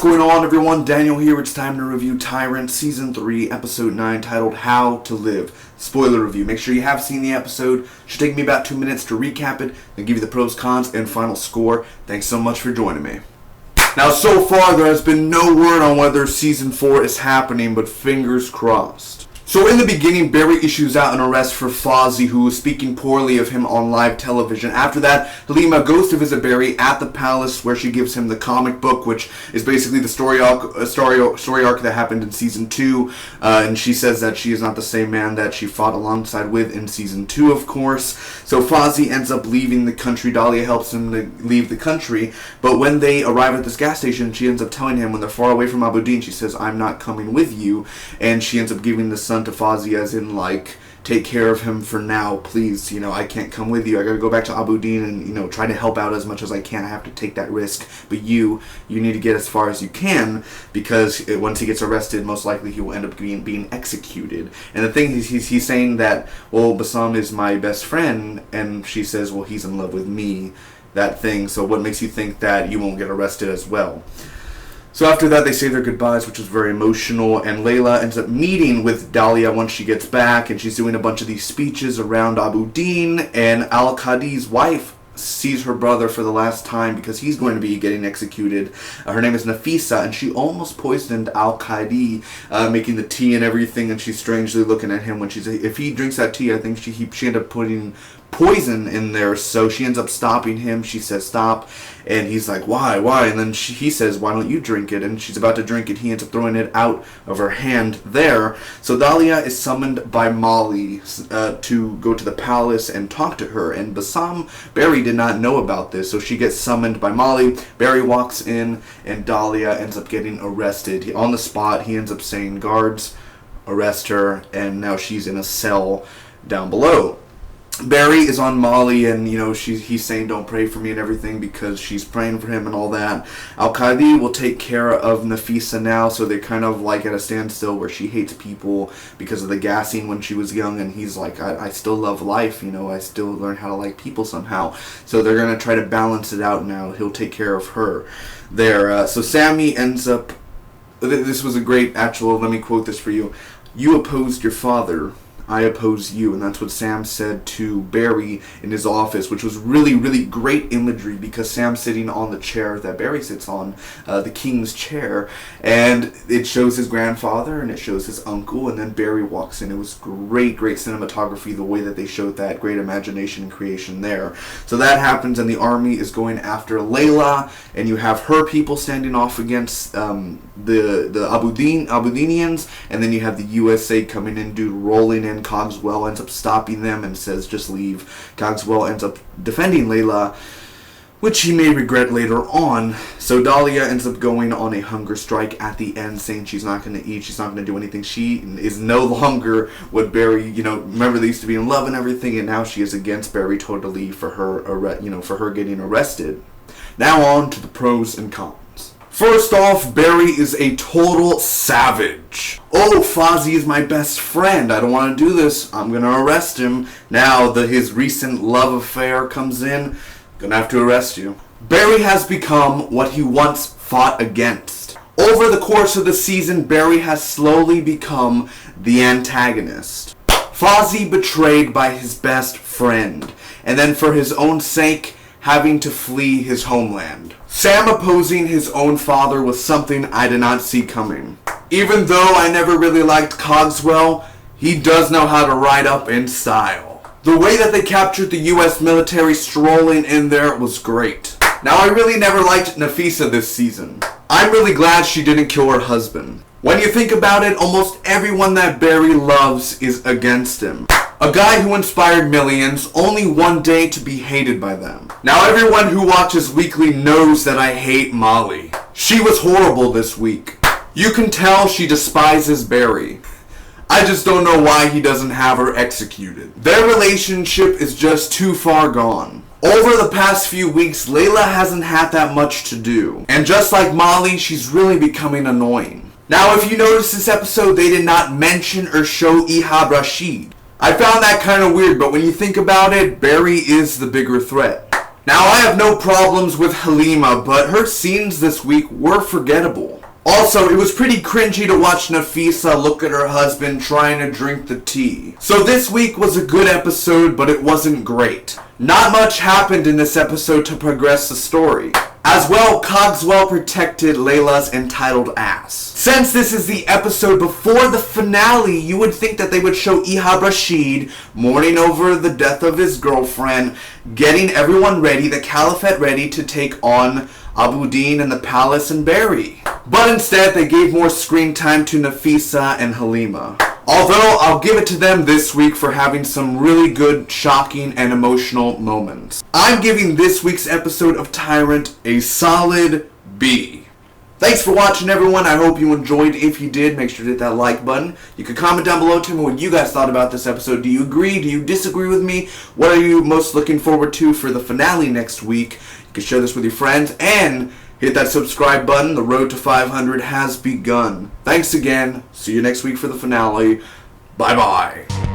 What's going on, everyone? Daniel here. It's time to review Tyrant Season 3, Episode 9, titled How to Live. Spoiler review. Make sure you have seen the episode. Should take me about 2 minutes to recap it, then give you the pros, cons, and final score. Thanks so much for joining me. Now, so far, there has been no word on whether Season 4 is happening, but fingers crossed. So in the beginning, Barry issues out an arrest for Fozzie, who was speaking poorly of him on live television. After that, Halima goes to visit Barry at the palace, where she gives him the comic book, which is basically the story arc that happened in Season 2. And she says that she is not the same man that she fought alongside with in Season 2, of course. So Fozzie ends up leaving the country. Dahlia helps him to leave the country. But when they arrive at this gas station, she ends up telling him when they're far away from Abu Din, she says, "I'm not coming with you." And she ends up giving the son to Fozzie, as in, like, take care of him for now, please. I can't come with you. I gotta go back to Abu Din and, try to help out as much as I can. I have to take that risk. But you need to get as far as you can, because once he gets arrested, most likely he will end up being executed. And the thing is, he's saying that, well, Bassam is my best friend, and she says, well, he's in love with me, that thing. So what makes you think that you won't get arrested as well? So after that, they say their goodbyes, which was very emotional, and Layla ends up meeting with Dahlia once she gets back, and she's doing a bunch of these speeches around Abu Din, and Al-Qadi's wife sees her brother for the last time because he's going to be getting executed. Her name is Nafisa, and she almost poisoned Al-Qadi, making the tea and everything, and she's strangely looking at him when if he drinks that tea, I think she ended up putting poison in there, so she ends up stopping him. She says stop, and he's like, why? And then he says, why don't you drink it? And she's about to drink it. He ends up throwing it out of her hand there. So Dahlia is summoned by Molly to go to the palace and talk to her, and Barry did not know about this, so she gets summoned by Molly. Barry walks in, and Dahlia ends up getting arrested. On the spot, he ends up saying, guards, arrest her, and now she's in a cell down below. Barry is on Molly, and he's saying don't pray for me and everything because she's praying for him and all that. Al-Qadi will take care of Nafisa now, so they're kind of like at a standstill where she hates people because of the gassing when she was young, and he's like, I still love life, I still learn how to like people somehow. So they're going to try to balance it out now. He'll take care of her there. So Sammy ends up, this was a great actual, let me quote this for you. You opposed your father, I oppose you. And that's what Sam said to Barry in his office, which was really, really great imagery, because Sam's sitting on the chair that Barry sits on, the king's chair, and it shows his grandfather and it shows his uncle, and then Barry walks in. It was great cinematography, the way that they showed that, great imagination and creation there. So that happens, and the army is going after Layla, and you have her people standing off against the Abu Dinians, and then you have the USA coming in, rolling in. Cogswell ends up stopping them and says just leave. Cogswell ends up defending Layla, which he may regret later on. So Dahlia ends up going on a hunger strike at the end, saying she's not going to eat, she's not going to do anything. She is no longer what Barry, remember they used to be in love and everything, and now she is against Barry totally for her getting arrested. Now on to the pros and cons. First off, Barry is a total savage. Oh, Fozzie is my best friend. I don't want to do this. I'm going to arrest him. Now his recent love affair comes in. Gonna have to arrest you. Barry has become what he once fought against. Over the course of the season, Barry has slowly become the antagonist. Fozzie betrayed by his best friend, and then for his own sake, having to flee his homeland. Sam opposing his own father was something I did not see coming. Even though I never really liked Cogswell, he does know how to ride up in style. The way that they captured the US military strolling in there was great. Now, I really never liked Nafisa this season. I'm really glad she didn't kill her husband. When you think about it, almost everyone that Barry loves is against him. A guy who inspired millions, only one day to be hated by them. Now everyone who watches Weekly knows that I hate Molly. She was horrible this week. You can tell she despises Barry. I just don't know why he doesn't have her executed. Their relationship is just too far gone. Over the past few weeks, Layla hasn't had that much to do. And just like Molly, she's really becoming annoying. Now if you notice this episode, they did not mention or show Ihab Rashid. I found that kind of weird, but when you think about it, Barry is the bigger threat. Now, I have no problems with Halima, but her scenes this week were forgettable. Also, it was pretty cringy to watch Nafisa look at her husband trying to drink the tea. So this week was a good episode, but it wasn't great. Not much happened in this episode to progress the story. As well, Cogswell protected Layla's entitled ass. Since this is the episode before the finale, you would think that they would show Ihab Rashid mourning over the death of his girlfriend, getting everyone ready, the Caliphate ready to take on Abu Din and the palace and Barry. But instead, they gave more screen time to Nafisa and Halima. Although, I'll give it to them this week for having some really good, shocking, and emotional moments. I'm giving this week's episode of Tyrant a solid B. Thanks for watching, everyone. I hope you enjoyed. If you did, make sure to hit that like button. You can comment down below, tell me what you guys thought about this episode. Do you agree? Do you disagree with me? What are you most looking forward to for the finale next week? You can share this with your friends, and hit that subscribe button. The road to 500 has begun. Thanks again. See you next week for the finale. Bye-bye.